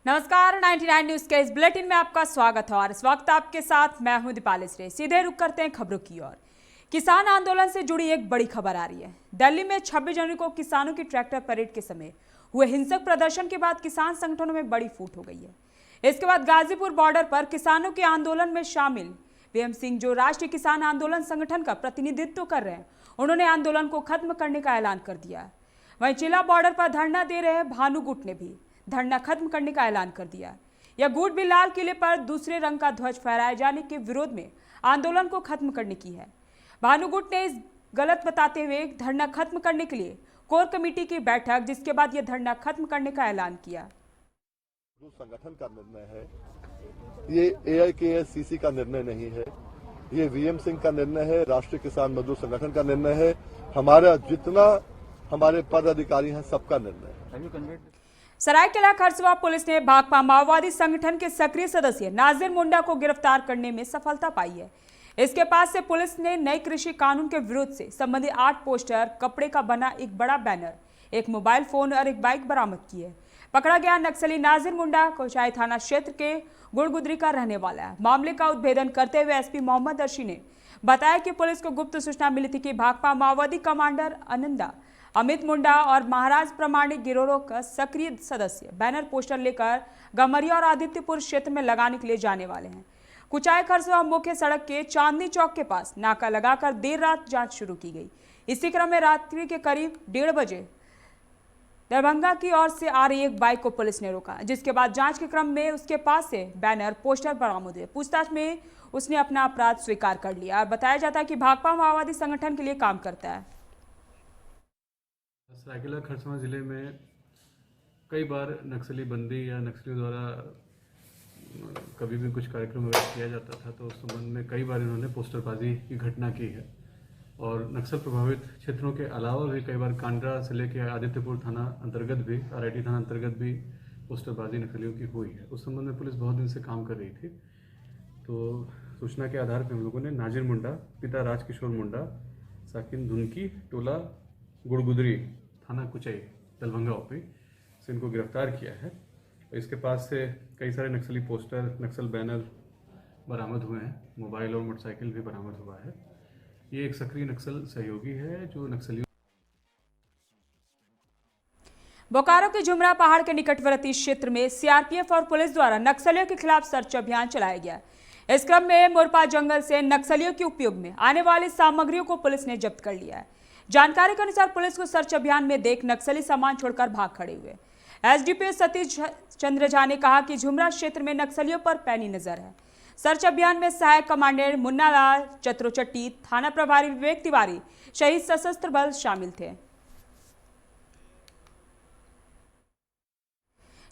नमस्कार, 99 न्यूज के इस बुलेटिन में आपका स्वागत है और इस वक्त आपके साथ मैं हूं दीपाली श्री। सीधे रुक करते हैं खबरों की ओर। किसान आंदोलन से जुड़ी एक बड़ी खबर आ रही है। दिल्ली में 26 जनवरी को किसानों की ट्रैक्टर परेड के समय हुए हिंसक प्रदर्शन के बाद किसान संगठनों में बड़ी फूट हो गई है। इसके बाद गाजीपुर बॉर्डर पर किसानों के आंदोलन में शामिल वीएम सिंह, जो राष्ट्रीय किसान आंदोलन संगठन का प्रतिनिधित्व कर रहे हैं, उन्होंने आंदोलन को खत्म करने का ऐलान कर दिया। वहीं चिल्ला बॉर्डर पर धरना दे रहे भानु गुट ने भी धरना खत्म करने का ऐलान कर दिया। यह गुट भी लाल किले पर दूसरे रंग का ध्वज फहराए जाने के विरोध में आंदोलन को खत्म करने की है। भानु गुट ने इस गलत बताते हुए धरना खत्म करने के लिए कोर कमेटी की बैठक, जिसके बाद यह धरना खत्म करने का ऐलान किया। संगठन का निर्णय है, ये AIKSCC का निर्णय नहीं है, ये वीएम सिंह का निर्णय है, राष्ट्रीय किसान मजदूर संगठन का निर्णय है, हमारा जितना हमारे पद अधिकारी हैं सबका निर्णय है। सरायकेला खरसुआ पुलिस ने भाकपा माओवादी संगठन के सक्रिय सदस्य नाजिर मुंडा को गिरफ्तार करने में सफलता पाई है। इसके पास से पुलिस ने नए कृषि कानून के विरोध से संबंधित 8 पोस्टर, कपड़े का बना एक बड़ा बैनर, एक मोबाइल फोन और एक बाइक बरामद की है। पकड़ा गया नक्सली नाजिर मुंडा कोचाई थाना क्षेत्र के गुड़गुदरी का रहने वाला है। मामले का उद्भेदन करते हुए SP मोहम्मद अर्शी ने बताया कि पुलिस को गुप्त सूचना मिली थी कि भाकपा माओवादी कमांडर अनंदा अमित मुंडा और महाराज प्रमाणिक गिरोह का सक्रिय सदस्य बैनर पोस्टर लेकर गमरिया और आदित्यपुर क्षेत्र में लगाने के लिए जाने वाले हैं। कुचाई खरसुआ मुख्य सड़क के चांदनी चौक के पास नाका लगाकर देर रात जांच शुरू की गई। इसी क्रम में रात्रि के करीब 1:30 बजे दरभंगा की ओर से आ रही एक बाइक को पुलिस ने रोका, जिसके बाद जांच के क्रम में उसके पास से बैनर पोस्टर बरामद हुए। पूछताछ में उसने अपना अपराध स्वीकार कर लिया और बताया जाता है कि भाकपा माओवादी संगठन के लिए काम करता है। सरायकेला खरसुआ जिले में कई बार नक्सली बंदी या नक्सलियों द्वारा कभी भी कुछ कार्यक्रम वगैरह किया जाता था, तो उस संबंध में कई बार इन्होंने पोस्टरबाजी की घटना की है। और नक्सल प्रभावित क्षेत्रों के अलावा भी कई बार कांड्रा से लेकर आदित्यपुर थाना अंतर्गत भी, RIT थाना अंतर्गत भी पोस्टरबाजी नक्सलियों की हुई है। उस संबंध में पुलिस बहुत दिन से काम कर रही थी। तो सूचना के आधार पर हम लोगों ने नाजिर मुंडा, पिता राजकिशोर मुंडा, साकिन धुनकी, टोला गुड़गुदरी, थाना कुचाई, दरभंगा OP से इनको गिरफ्तार किया है। इसके पास से कई सारे नक्सली पोस्टर, नक्सल बैनर बरामद हुए हैं। मोबाइल और मोटरसाइकिल भी बरामद हुआ है। ये एक सक्रिय नक्सल सहयोगी है जो नक्सलियों। बोकारो के जुमरा पहाड़ के निकटवर्ती क्षेत्र में CRPF और पुलिस द्वारा नक्सलियों के खिलाफ सर्च अभियान चलाया गया। इस क्रम में मुरपा जंगल से नक्सलियों के उपयोग में आने वाली सामग्रियों को पुलिस ने जब्त कर लिया है। जानकारी के अनुसार पुलिस को सर्च अभियान में देख नक्सली सामान छोड़कर भाग खड़े हुए। SDPO सतीश चंद्र झा ने कहा कि झुमरा क्षेत्र में नक्सलियों पर पैनी नजर है। सर्च अभियान में सहायक कमांडेंट मुन्ना लाल चत्रोचट्टी, थाना प्रभारी विवेक तिवारी, शहीद सशस्त्र बल शामिल थे।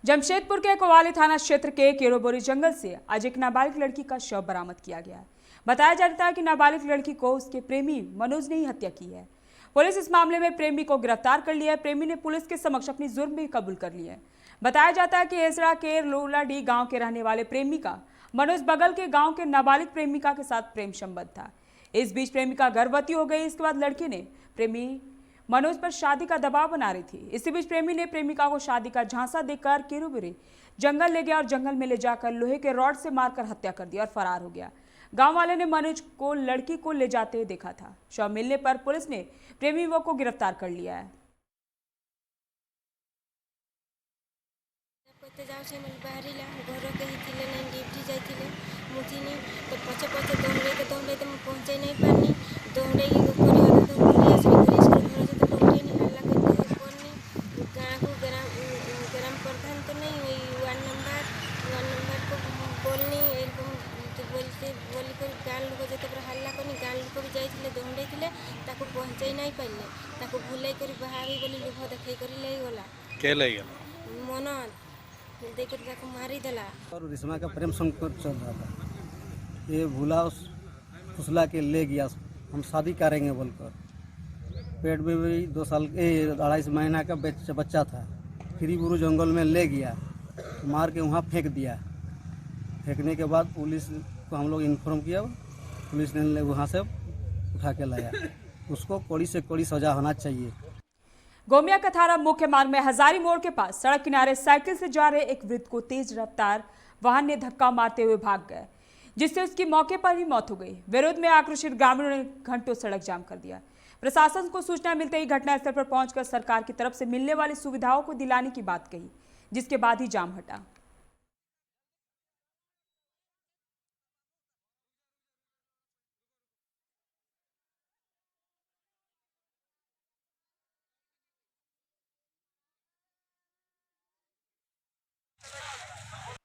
जमशेदपुर के कोवाली थाना क्षेत्र के केरोबोरी जंगल से आज एक नाबालिग लड़की का शव बरामद किया गया। बताया जाता है कि नाबालिग लड़की को उसके प्रेमी मनोज ने ही हत्या की है। पुलिस इस मामले में प्रेमी को गिरफ्तार कर लिया है। प्रेमी ने पुलिस के समक्ष अपनी जुर्म भी कबूल कर ली है। बताया जाता है कि एसरा के लोलाडी गांव के रहने वाले प्रेमी का मनोज बगल के गांव के नाबालिग प्रेमिका के साथ प्रेम संबंध था। इस बीच प्रेमिका गर्भवती हो गई। इसके बाद लड़की ने प्रेमी मनोज पर शादी का दबाव बना रही थी। इसी बीच प्रेमी ने प्रेमिका को शादी का झांसा देकर केरोबोरी जंगल ले गया और जंगल में ले जाकर लोहे के रॉड से मारकर हत्या कर दी और फरार हो गया। गांव वाले ने मनोज को लड़की को ले जाते देखा था। शव मिलने पर पुलिस ने प्रेमी युवक को गिरफ्तार कर लिया है। और रिश्मा का प्रेम संकट चल रहा था। ये भूला उस फुसला के ले गया, हम शादी करेंगे बोलकर। पेट में भी 2.5 महीना का बच्चा था। फिर बुरु जंगल में ले गया, मार के वहाँ फेंक दिया। फेंकने के बाद पुलिस को हम लोग इन्फॉर्म किया। पुलिस ने वहाँ से उठा के लाया। उसको कड़ी से कड़ी सजा होना चाहिए। गोमिया कथारा मुख्य मार्ग में हजारी मोड़ के पास सड़क किनारे साइकिल से जा रहे एक वृद्ध को तेज रफ्तार वाहन ने धक्का मारते हुए भाग गए, जिससे उसकी मौके पर ही मौत हो गई। विरोध में आक्रोशित ग्रामीणों ने घंटों सड़क जाम कर दिया। प्रशासन को सूचना मिलते ही घटनास्थल पर पहुंचकर सरकार की तरफ से मिलने वाली सुविधाओं को दिलाने की बात कही, जिसके बाद ही जाम हटा।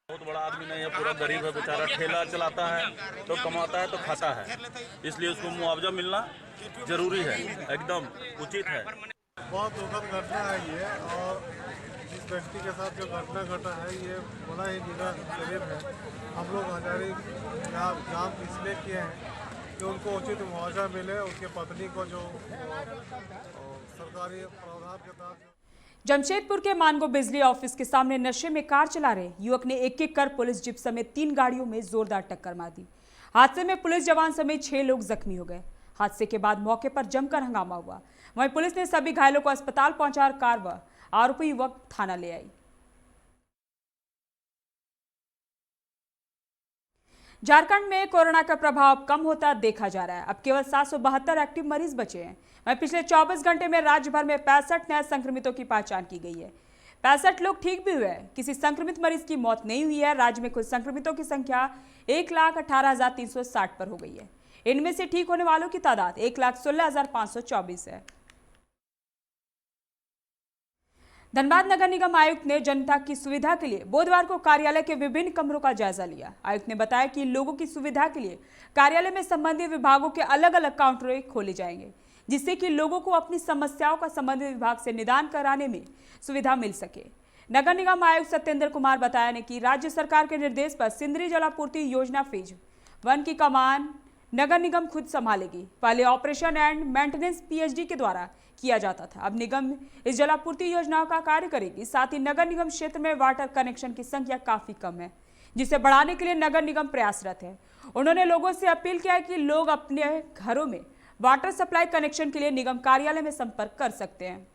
बहुत बड़ा आदमी नहीं है, पूरा गरीब है बेचारा, ठेला चलाता है तो कमाता है तो खाता है, इसलिए उसको मुआवजा मिलना जरूरी है, एकदम उचित है। बहुत दुखद घटना है ये, और जिस व्यक्ति के साथ जो घटना घटा है ये बड़ा ही गरीब है। हम लोग हजारी जाम इसलिए किए हैं कि उनको उचित मुआवजा मिले, उसके पत्नी को जो सरकारी प्रावधान के तहत। जमशेदपुर के मानगो बिजली ऑफिस के सामने नशे में कार चला रहे युवक ने एक-एक कर पुलिस जीप समेत 3 गाड़ियों में जोरदार टक्कर मार दी। हादसे में पुलिस जवान समेत 6 लोग जख्मी हो गए। हादसे के बाद मौके पर जमकर हंगामा हुआ। वहीं पुलिस ने सभी घायलों को अस्पताल पहुंचाकर कार व आरोपी युवक थाना ले आई। झारखंड में कोरोना का प्रभाव कम होता देखा जा रहा है। अब केवल 772 एक्टिव मरीज बचे हैं। वहीं पिछले 24 घंटे में राज्य भर में 65 नए संक्रमितों की पहचान की गई है। 65 लोग ठीक भी हुए हैं। किसी संक्रमित मरीज की मौत नहीं हुई है। राज्य में कुल संक्रमितों की संख्या 1,18,360 पर हो गई है। इनमें से ठीक होने वालों की तादाद 1,16,524 है। धनबाद नगर निगम आयुक्त ने जनता की सुविधा के लिए बुधवार को कार्यालय के विभिन्न कमरों का जायजा लिया। आयुक्त ने बताया कि लोगों की सुविधा के लिए कार्यालय में संबंधित विभागों के अलग अलग काउंटर खोले जाएंगे, जिससे कि लोगों को अपनी समस्याओं का संबंधित विभाग से निदान कराने में सुविधा मिल सके। नगर निगम आयुक्त सत्येंद्र कुमार बताया ने कि राज्य सरकार के निर्देश पर सिंदरी जलापूर्ति योजना फेज 1 की कमान नगर निगम खुद संभालेगी। पहले ऑपरेशन एंड मेंटेनेंस पीएचडी के द्वारा किया जाता था। अब निगम इस जलापूर्ति योजनाओं का कार्य करेगी। साथ ही नगर निगम क्षेत्र में वाटर कनेक्शन की संख्या काफी कम है, जिसे बढ़ाने के लिए नगर निगम प्रयासरत है। उन्होंने लोगों से अपील किया कि लोग अपने घरों में वाटर सप्लाई कनेक्शन के लिए निगम कार्यालय में संपर्क कर सकते हैं।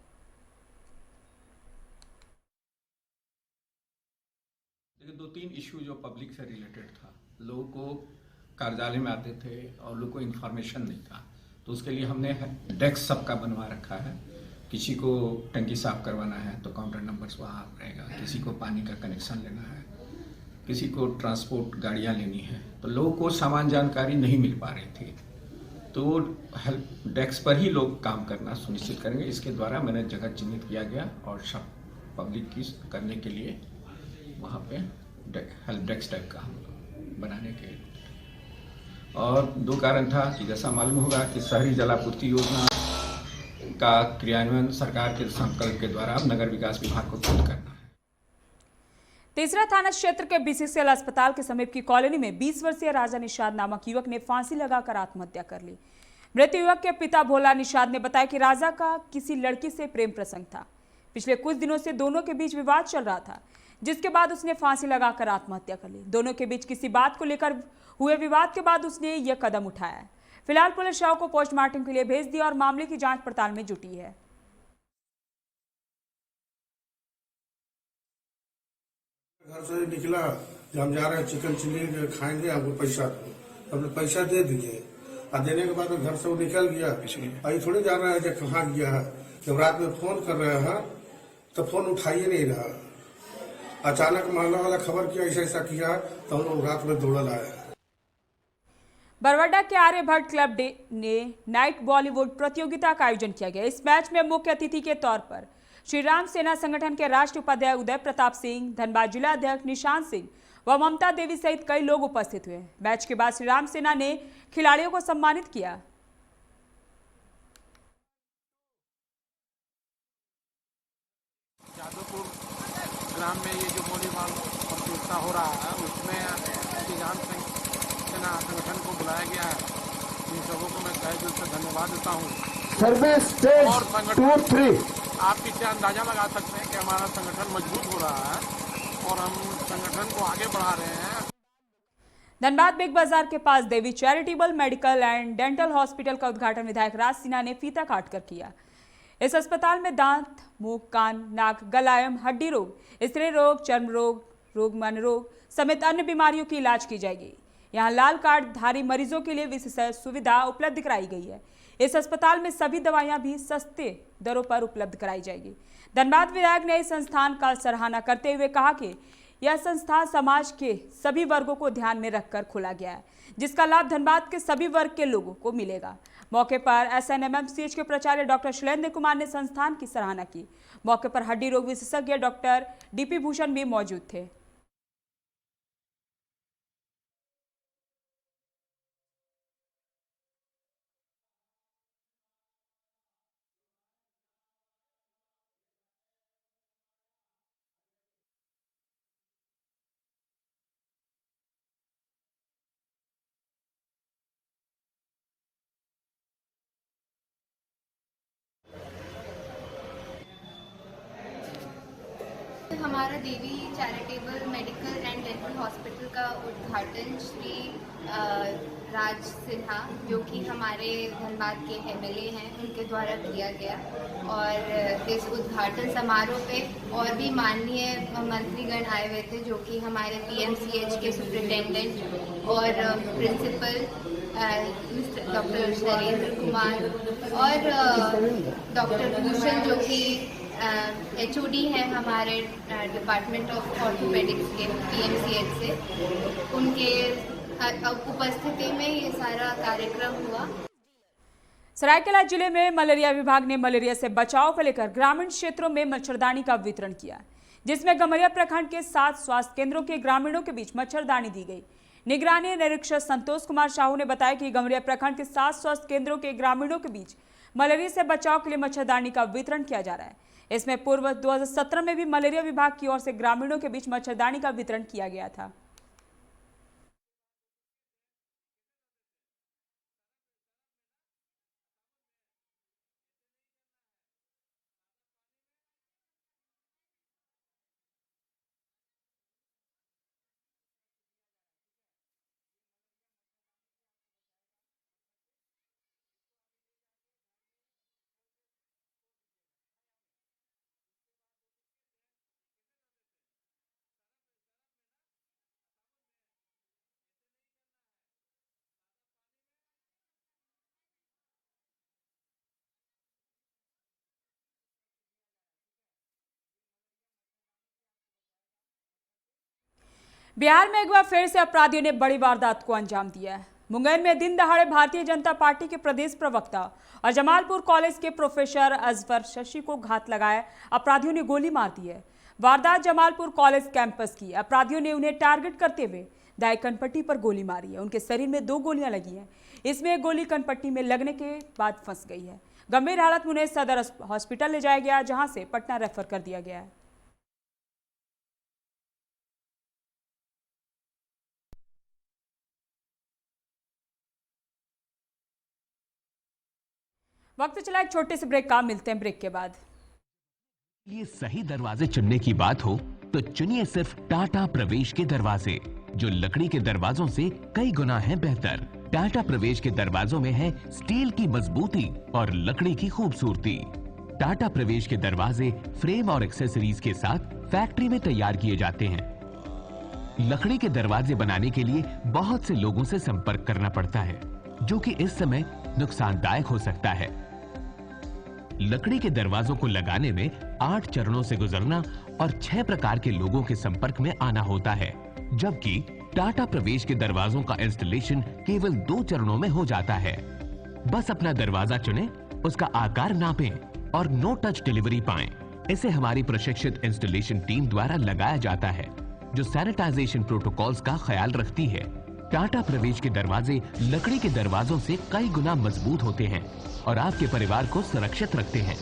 देखिए, 2-3 इश्यू जो पब्लिक से रिलेटेड था, लोगों को कार्यालय में आते थे और लोगों को इन्फॉर्मेशन नहीं था, तो उसके लिए हमने डेस्क सबका बनवा रखा है। किसी को टंकी साफ करवाना है तो काउंटर नंबर्स वहाँ रहेगा, किसी को पानी का कनेक्शन लेना है, किसी को ट्रांसपोर्ट गाड़ियाँ लेनी है, तो लोगों को सामान जानकारी नहीं मिल पा रही थी। तो हेल्प डेस्क पर ही लोग काम करना सुनिश्चित करेंगे। इसके द्वारा मैंने जगह चिन्हित किया गया और सब पब्लिक की करने के लिए वहाँ पे हेल्प डेस्क टाइप का हम बनाने के। और 2 कारण था कि जैसा मालूम होगा कि शहरी जलापूर्ति योजना का क्रियान्वयन सरकार के संकल्प के द्वारा अब नगर विकास विभाग को खुद करना है। तीसरा थाना क्षेत्र के बीसीसीएल अस्पताल के समीप की कॉलोनी में 20 वर्षीय राजा निषाद नामक युवक ने फांसी लगाकर आत्महत्या कर ली। मृत युवक के पिता भोला निषाद ने बताया कि राजा का किसी लड़की से प्रेम प्रसंग था। पिछले कुछ दिनों से दोनों के बीच विवाद चल रहा था, जिसके बाद उसने फांसी लगाकर आत्महत्या कर ली। दोनों के बीच किसी बात को लेकर हुए विवाद के बाद उसने यह कदम उठाया। फिलहाल पुलिस शव को पोस्टमार्टम के लिए भेज दिया और मामले की जांच पड़ताल में जुटी है। घर से निकला, हम जा रहे हैं चिकन चिल्ली खाएंगे, आपको पैसा दो, हमने पैसा दे दिए और देने के बाद घर से वो निकल गया। अभी थोड़ी जान रहा है कि कहाँ गया है। जब रात में फोन कर रहे हैं तो फोन उठाइए नहीं रहा। अचानक मोहल्ला वाला खबर किया ऐसा ऐसा किया, तो हम लोग रात में दौड़ लाए। बरवाडा के आर्यभट्ट क्लब ने नाइट बॉलीवुड प्रतियोगिता का आयोजन किया गया। इस मैच में मुख्य अतिथि के तौर पर श्री राम सेना संगठन के राष्ट्रीय उपाध्याय उदय प्रताप सिंह, धनबाद जिला अध्यक्ष निशांत सिंह व ममता देवी सहित कई लोग उपस्थित हुए। मैच के बाद श्री राम सेना ने खिलाड़ियों को सम्मानित किया। जादवपुर ग्राम में ये जो वॉलीबॉल प्रतियोगिता हो रहा है, उसमें श्री राम सेना संगठन को बुलाया गया है। इन सबों को मैं तहे दिल से धन्यवाद देता हूँ। और संगठन आप इससे अंदाजा लगा सकते हैं कि हमारा संगठन मजबूत हो रहा है और हम संगठन को आगे बढ़ा रहे हैं। धनबाद बिग बाजार के पास Devi charitable medical and dental hospital का उद्घाटन विधायक राज सिन्हा ने फीता काटकर किया। इस अस्पताल में दांत, मुंह, कान, नाक, गलायम, हड्डी रोग, स्त्री रोग, चर्म रोग, मन रोग समेत अन्य बीमारियों की इलाज की जाएगी। यहाँ लाल कार्ड धारी मरीजों के लिए विशेष सुविधा उपलब्ध कराई गई है। इस अस्पताल में सभी दवाइयां भी सस्ते दरों पर उपलब्ध कराई जाएगी। धनबाद विधायक ने इस संस्थान का सराहना करते हुए कहा कि यह संस्थान समाज के सभी वर्गों को ध्यान में रखकर खोला गया है, जिसका लाभ धनबाद के सभी वर्ग के लोगों को मिलेगा। मौके पर SNMMCH के प्राचार्य डॉक्टर शैलेंद्र कुमार ने संस्थान की सराहना की। मौके पर हड्डी रोग विशेषज्ञ डॉक्टर DP भूषण भी मौजूद थे। हमारा Devi charitable medical and dental hospital का उद्घाटन श्री राज सिन्हा, जो कि हमारे धनबाद के MLA हैं, उनके द्वारा किया गया। और इस उद्घाटन समारोह पे और भी माननीय मंत्रीगण आए हुए थे, जो कि हमारे PMCH के सुपरिटेंडेंट और प्रिंसिपल डॉक्टर शैलेंद्र कुमार और डॉक्टर भूषण, जो कि HOD हैं हमारे डिपार्टमेंट ऑफ ऑर्थोपेडिक्स के PMCH से, उनके उपस्थिति में ये सारा कार्यक्रम हुआ। सरायकेला जिले में मलेरिया विभाग ने मलेरिया से बचाव को लेकर ग्रामीण क्षेत्रों में मच्छरदानी का वितरण किया, जिसमें गमरिया प्रखंड के 7 स्वास्थ्य केंद्रों के ग्रामीणों के बीच मच्छरदानी दी गई। निगरानी निरीक्षक संतोष कुमार साहू ने बताया कि गमरिया प्रखंड के 7 स्वास्थ्य केंद्रों के ग्रामीणों के बीच मलेरिया से बचाव के लिए मच्छरदानी का वितरण किया जा रहा है। इसमें पूर्व 2017 में भी मलेरिया विभाग की ओर से ग्रामीणों के बीच मच्छरदानी का वितरण किया गया था। बिहार में एक बार फिर से अपराधियों ने बड़ी वारदात को अंजाम दिया है। मुंगेर में दिन दहाड़े भारतीय जनता पार्टी के प्रदेश प्रवक्ता और जमालपुर कॉलेज के प्रोफेसर अजफर शशि को घात लगाए अपराधियों ने गोली मार दी है। वारदात जमालपुर कॉलेज कैंपस की। अपराधियों ने उन्हें टारगेट करते हुए दाएं कनपट्टी पर गोली मारी है। उनके शरीर में 2 गोलियां लगी हैं। इसमें एक गोली कनपट्टी में लगने के बाद फंस गई है। गंभीर हालत में उन्हें सदर हॉस्पिटल ले जाया गया, जहां से पटना रेफर कर दिया गया है। वक्त चला एक छोटे से ब्रेक का, मिलते हैं ब्रेक के बाद। ये सही दरवाजे चुनने की बात हो तो चुनिए सिर्फ टाटा प्रवेश के दरवाजे, जो लकड़ी के दरवाजों से कई गुना है बेहतर। टाटा प्रवेश के दरवाजों में है स्टील की मजबूती और लकड़ी की खूबसूरती। टाटा प्रवेश के दरवाजे फ्रेम और एक्सेसरीज के साथ फैक्ट्री में तैयार किए जाते हैं। लकड़ी के दरवाजे बनाने के लिए बहुत से लोगों से संपर्क करना पड़ता है, जो कि इस समय नुकसानदायक हो सकता है। लकड़ी के दरवाजों को लगाने में 8 चरणों से गुजरना और 6 प्रकार के लोगों के संपर्क में आना होता है, जबकि टाटा प्रवेश के दरवाजों का इंस्टॉलेशन केवल 2 चरणों में हो जाता है। बस अपना दरवाजा चुनें, उसका आकार नापें और नो टच डिलीवरी पाएं। इसे हमारी प्रशिक्षित इंस्टॉलेशन टीम द्वारा लगाया जाता है, जो सैनिटाइजेशन प्रोटोकॉल्स का ख्याल रखती है। टाटा प्रवेश के दरवाजे लकड़ी के दरवाजों से कई गुना मजबूत होते हैं और आपके परिवार को सुरक्षित रखते हैं।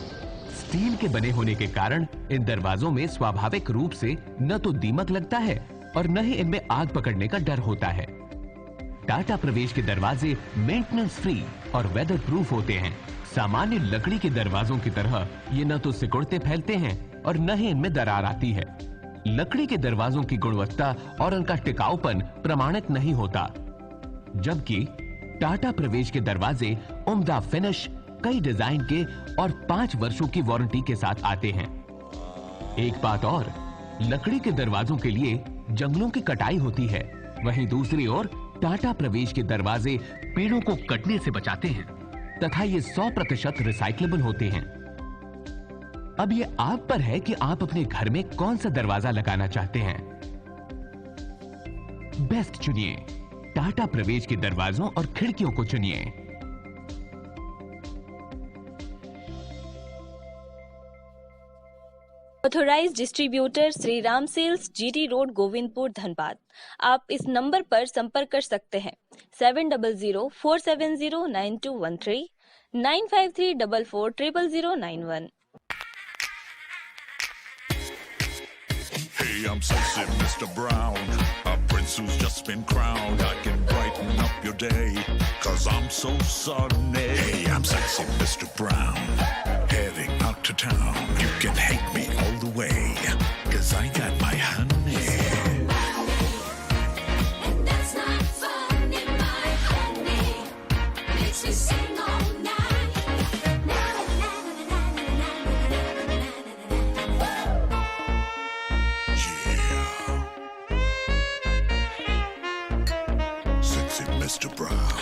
स्टील के बने होने के कारण इन दरवाजों में स्वाभाविक रूप से न तो दीमक लगता है और न ही इनमें आग पकड़ने का डर होता है। टाटा प्रवेश के दरवाजे मेंटेनेंस फ्री और वेदर प्रूफ होते हैं। सामान्य लकड़ी के दरवाजों की तरह ये न तो सिकुड़ते फैलते हैं और न ही इनमें दरार आती है। लकड़ी के दरवाजों की गुणवत्ता और उनका टिकाऊपन प्रमाणित नहीं होता, जबकि टाटा प्रवेश के दरवाजे उम्दा फिनिश, कई डिजाइन के और 5 वर्षों की वारंटी के साथ आते हैं। एक बात और, लकड़ी के दरवाजों के लिए जंगलों की कटाई होती है, वहीं दूसरी ओर टाटा प्रवेश के दरवाजे पेड़ों को कटने से बचाते हैं तथा ये 100% रिसाइक्लेबल होते हैं। अब ये आप पर है कि आप अपने घर में कौन सा दरवाजा लगाना चाहते हैं। बेस्ट चुनिए, टाटा प्रवेश के दरवाजों और खिड़कियों को चुनिए। Authorised distributor Shri Ram sales, GT road, Govindpur, Dhanbad. आप इस नंबर पर संपर्क कर सकते हैं 7004709213 9534400091। Hey, I'm sexy Mr. Brown, a prince who's just been crowned. I can brighten up your day, 'cause I'm so sunny. Hey, I'm sexy Mr. Brown, heading out to town. You can hate me all the way, 'cause I got my honey. And that's not funny, my honey makes me sing all night. Mr. Brown.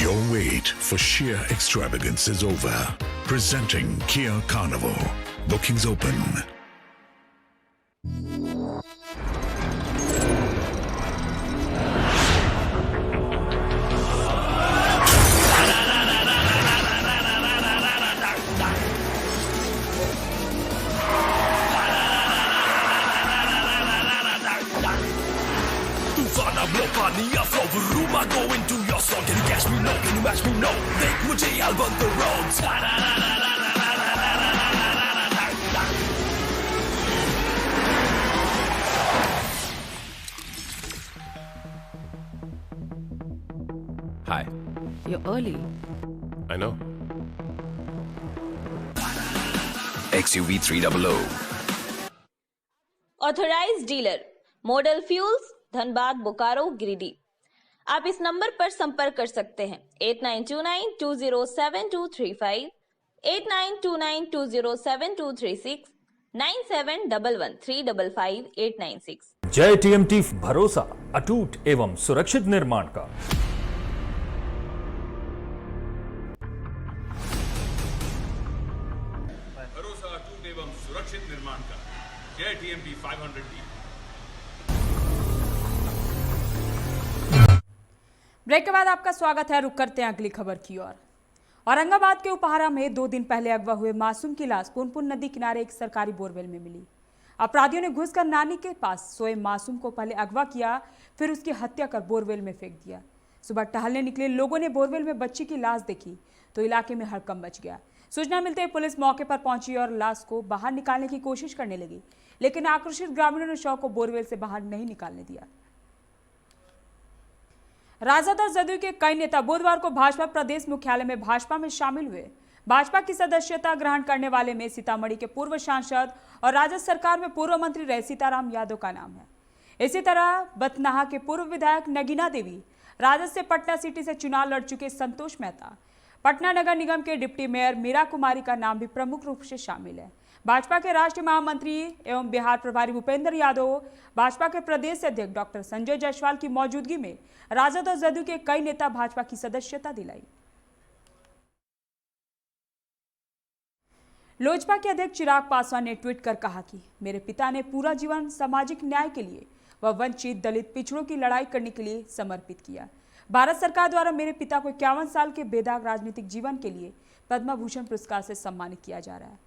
Your wait for sheer extravagance is over. Presenting Kia Carnival. Bookings open. Hi. You're early. I know. XUV 300. Authorised dealer, model fuels, Dhanbad, Bokaro, Giridih. आप इस number पर संपर्क कर सकते हैं 8929207235, 8929207236, 9711355896। जय TMT, भरोसा अटूट एवं सुरक्षित निर्माण का। भरोसा अटूट एवं सुरक्षित निर्माण का। जय TMT 500D। ब्रेक के बाद आपका स्वागत है। रुक करते हैं अगली खबर की ओर। औरंगाबाद के उपहारा में 2 दिन पहले अगवा हुए मासूम की लाश पुनपुन नदी किनारे एक सरकारी बोरवेल में मिली। अपराधियों ने घुसकर नानी के पास सोए मासूम को पहले अगवा किया, फिर उसकी हत्या कर बोरवेल में फेंक दिया। सुबह टहलने निकले लोगों ने बोरवेल में बच्ची की लाश देखी तो इलाके में हड़कंप मच गया। सूचना मिलते ही पुलिस मौके पर पहुंची और लाश को बाहर निकालने की कोशिश करने लगी, लेकिन आक्रोशित ग्रामीणों ने शव को बोरवेल से बाहर नहीं निकालने दिया। राजद और जदयू के कई नेता बुधवार को भाजपा प्रदेश मुख्यालय में भाजपा में शामिल हुए। भाजपा की सदस्यता ग्रहण करने वाले में सीतामढ़ी के पूर्व सांसद और राज्य सरकार में पूर्व मंत्री रहे सीताराम यादव का नाम है। इसी तरह बथनाहा के पूर्व विधायक नगीना देवी, राजद से पटना सिटी से चुनाव लड़ चुके संतोष मेहता, पटना नगर निगम के डिप्टी मेयर मीरा कुमारी का नाम भी प्रमुख रूप से शामिल है। भाजपा के राष्ट्रीय महामंत्री एवं बिहार प्रभारी भूपेंद्र यादव, भाजपा के प्रदेश अध्यक्ष डॉक्टर संजय जायसवाल की मौजूदगी में राजद और जदयू के कई नेता भाजपा की सदस्यता दिलाई। लोजपा के अध्यक्ष चिराग पासवान ने ट्वीट कर कहा कि मेरे पिता ने पूरा जीवन सामाजिक न्याय के लिए व वंचित दलित पिछड़ों की लड़ाई करने के लिए समर्पित किया। भारत सरकार द्वारा मेरे पिता को 51 साल के बेदाग राजनीतिक जीवन के लिए पद्म भूषण पुरस्कार से सम्मानित किया जा रहा है।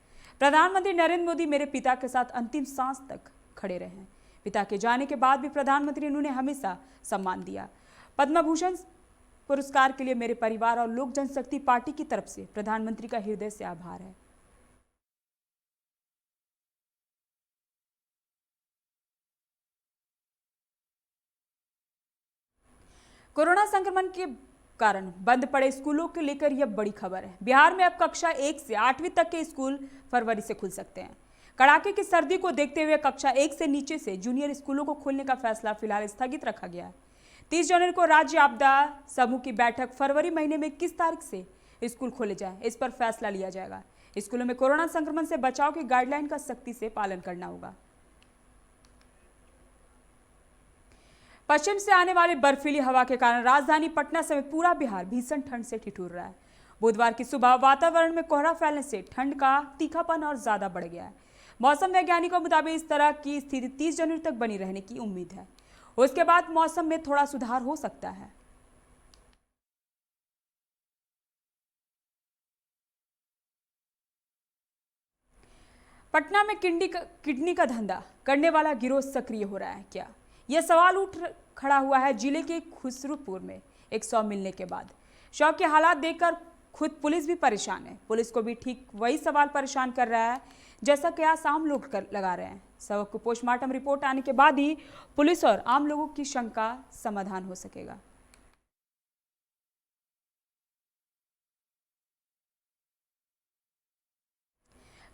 प्रधानमंत्री नरेंद्र मोदी मेरे पिता के साथ अंतिम सांस तक खड़े रहे हैं। पिता के जाने के बाद भी प्रधानमंत्री ने उन्हें हमेशा सम्मान दिया। पद्म भूषण पुरस्कार के लिए मेरे परिवार और लोक जनशक्ति पार्टी की तरफ से प्रधानमंत्री का हृदय से आभार है। कोरोना संक्रमण के कारण बंद पड़े स्कूलों को लेकर यह बड़ी खबर है। बिहार में अब कक्षा 1 से 8वीं तक के स्कूल फरवरी से खुल सकते हैं। कड़ाके की सर्दी को देखते हुए कक्षा 1 से नीचे से जूनियर स्कूलों को खोलने का फैसला फिलहाल स्थगित रखा गया है। 30 जनवरी को राज्य आपदा समूह की बैठक फरवरी महीने में किस तारीख से स्कूल खोले जाएं, इस पर फैसला लिया जाएगा। स्कूलों में कोरोना संक्रमण से बचाव की गाइडलाइन का सख्ती से पालन करना होगा। पश्चिम से आने वाली बर्फीली हवा के कारण राजधानी पटना समेत पूरा बिहार भीषण ठंड से ठिठुर रहा है। बुधवार की सुबह वातावरण में कोहरा फैलने से ठंड का तीखापन और ज्यादा बढ़ गया है। मौसम वैज्ञानिकों के मुताबिक इस तरह की स्थिति 30 जनवरी तक बनी रहने की उम्मीद है। उसके बाद मौसम में थोड़ा सुधार हो सकता है। पटना में किडनी का धंधा करने वाला गिरोह सक्रिय हो रहा है क्या? यह सवाल उठ खड़ा हुआ है जिले के खुसरूपुर में एक शव मिलने के बाद। शव के हालात देखकर खुद पुलिस भी परेशान है। पुलिस को भी ठीक वही सवाल परेशान कर रहा है जैसा कयास आम लोग लगा रहे हैं। शव को पोस्टमार्टम रिपोर्ट आने के बाद ही पुलिस और आम लोगों की शंका समाधान हो सकेगा।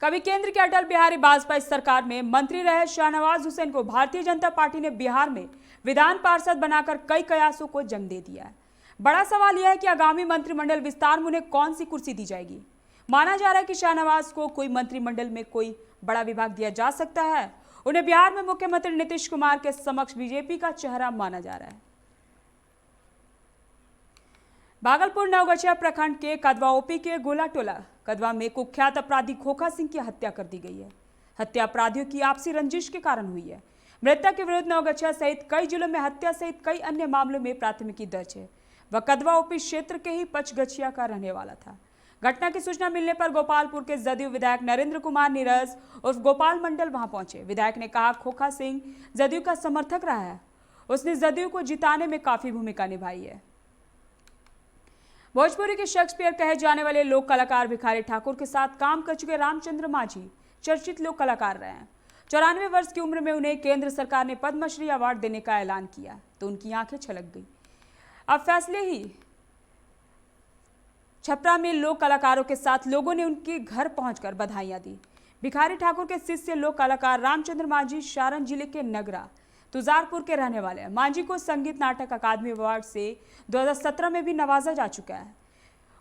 कभी केंद्र के अटल बिहारी वाजपेयी सरकार में मंत्री रहे शाहनवाज हुसैन को भारतीय जनता पार्टी ने बिहार में विधान पार्षद बनाकर कई कयासों को जन्म दे दिया है। बड़ा सवाल यह है कि आगामी मंत्रिमंडल विस्तार में उन्हें कौन सी कुर्सी दी जाएगी। माना जा रहा है कि शाहनवाज को कोई मंत्रिमंडल में कोई बड़ा विभाग दिया जा सकता है। उन्हें बिहार में मुख्यमंत्री नीतीश कुमार के समक्ष बीजेपी का चेहरा माना जा रहा है। भागलपुर नवगछिया प्रखंड के कदवा ओपी के गोला टोला कदवा में कुख्यात अपराधी खोखा सिंह की हत्या कर दी गई है। हत्या अपराधियों की आपसी रंजिश के कारण हुई है। मृतक के विरुद्ध नवगछिया सहित कई जिलों में हत्या सहित कई अन्य मामलों में प्राथमिकी दर्ज है। वह कदवा ओपी क्षेत्र के ही पचगछिया का रहने वाला था। घटना की सूचना मिलने पर गोपालपुर के जदयू विधायक नरेंद्र कुमार नीरज उर्फ गोपाल मंडल वहां पहुंचे। विधायक ने कहा खोखा सिंह जदयू का समर्थक रहा है। उसने जदयू को जिताने में काफी भूमिका निभाई है। भोजपुरी के शेक्सपियर कहे जाने वाले लोक कलाकार भिखारी ठाकुर के साथ काम कर चुके रामचंद्र माझी चर्चित लोक कलाकार रहे हैं। 94 वर्ष की उम्र में उन्हें केंद्र सरकार ने पद्मश्री अवार्ड देने का ऐलान किया तो उनकी आंखें छलक गई। अब फैसले ही छपरा में लोक कलाकारों के साथ लोगों ने उनके घर पहुंचकर बधाइयां दी। भिखारी ठाकुर के शिष्य लोक कलाकार रामचंद्र माझी सारण जिले के नगरा तुजारपुर के रहने वाले हैं। मांझी को संगीत नाटक अकादमी अवार्ड से 2017 में भी नवाजा जा चुका है।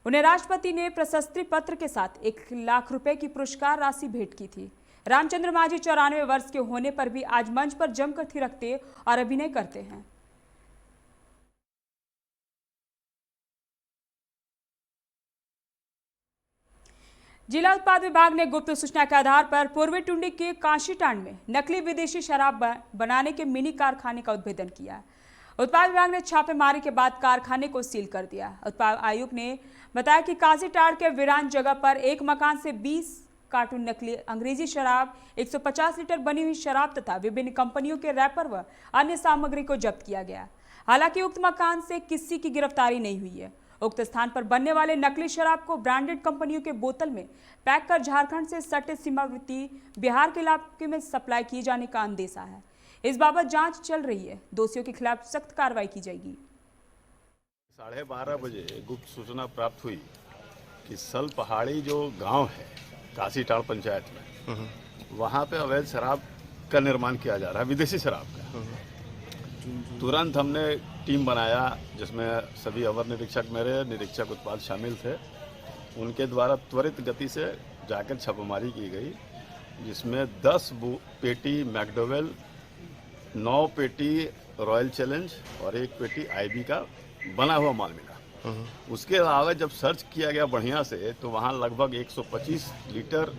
उन्हें राष्ट्रपति ने प्रशस्ति पत्र के साथ 1 लाख रुपए की पुरस्कार राशि भेंट की थी। रामचंद्र माझी 94 वर्ष के होने पर भी आज मंच पर जमकर थिरकते और अभिनय करते हैं। जिला उत्पाद विभाग ने गुप्त सूचना के आधार पर पूर्वी टुंडी के काशीटांड में नकली विदेशी शराब बनाने के मिनी कारखाने का उद्भेदन किया। उत्पाद विभाग ने छापेमारी के बाद कारखाने को सील कर दिया। उत्पाद आयुक्त ने बताया कि काशीटांड के वीरान जगह पर एक मकान से 20 कार्टून नकली अंग्रेजी शराब, 150 लीटर बनी हुई शराब तथा विभिन्न कंपनियों के रैपर व अन्य सामग्री को जब्त किया गया। हालांकि उक्त मकान से किसी की गिरफ्तारी नहीं हुई है। उक्त स्थान पर बनने वाले नकली शराब को ब्रांडेड कंपनियों के बोतल में पैक कर झारखंड से सटे सीमावर्ती बिहार के इलाके में सप्लाई किए जाने का अंदेशा है। इस बाबत जांच चल रही है। दोषियों के खिलाफ सख्त कार्रवाई की जाएगी। 12:30 बजे गुप्त सूचना प्राप्त हुई कि सल पहाड़ी जो गांव है काशीटाड़ पंचायत में, वहां पे अवैध शराब का निर्माण किया जा रहा है, विदेशी शराब का। तुरंत हमने टीम बनाया जिसमें सभी अवर निरीक्षक, मेरे निरीक्षक उत्पाद शामिल थे। उनके द्वारा त्वरित गति से जाकर छापेमारी की गई, जिसमें 10 पेटी मैकडोवेल, 9 पेटी रॉयल चैलेंज और 1 पेटी आईबी का बना हुआ माल मिला। उसके अलावा जब सर्च किया गया बढ़िया से तो वहाँ लगभग 125 लीटर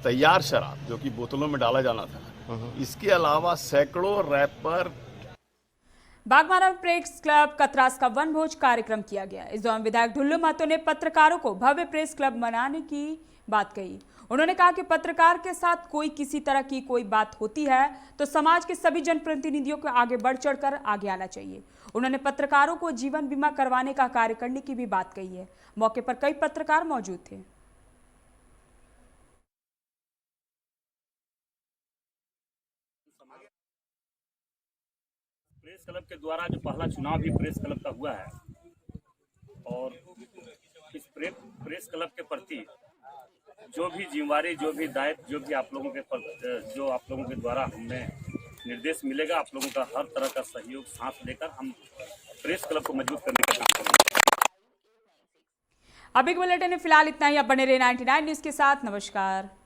तैयार शराब जो कि बोतलों में डाला जाना था, इसके अलावा सैकड़ों wrapper. Baghmara press club Katras का वनभोज कार्यक्रम किया गया। इस दौरान विधायक ढुल्लू महतो ने पत्रकारों को भव्य प्रेस क्लब मनाने की बात कही। उन्होंने कहा कि पत्रकार के साथ कोई किसी तरह की कोई बात होती है तो समाज के सभी जनप्रतिनिधियों को आगे बढ़ चढ़कर आगे आना चाहिए। उन्होंने पत्रकारों को जीवन बीमा करवाने का कार्य करने की भी बात कही है। मौके पर कई पत्रकार मौजूद थे। प्रेस क्लब के द्वारा जो पहला चुनाव भी प्रेस क्लब का हुआ है और इस प्रेस क्लब के प्रति जो भी जिम्मेवारी, जो भी दायित्व, जो भी आप लोगों के द्वारा हमें निर्देश मिलेगा, आप लोगों का हर तरह का सहयोग साथ लेकर हम प्रेस क्लब को मजबूत करने का काम करेंगे। अभी के बुलेटिन में फिलहाल इतना ही। अब बने रहे 99 न्यूज के साथ। नमस्कार।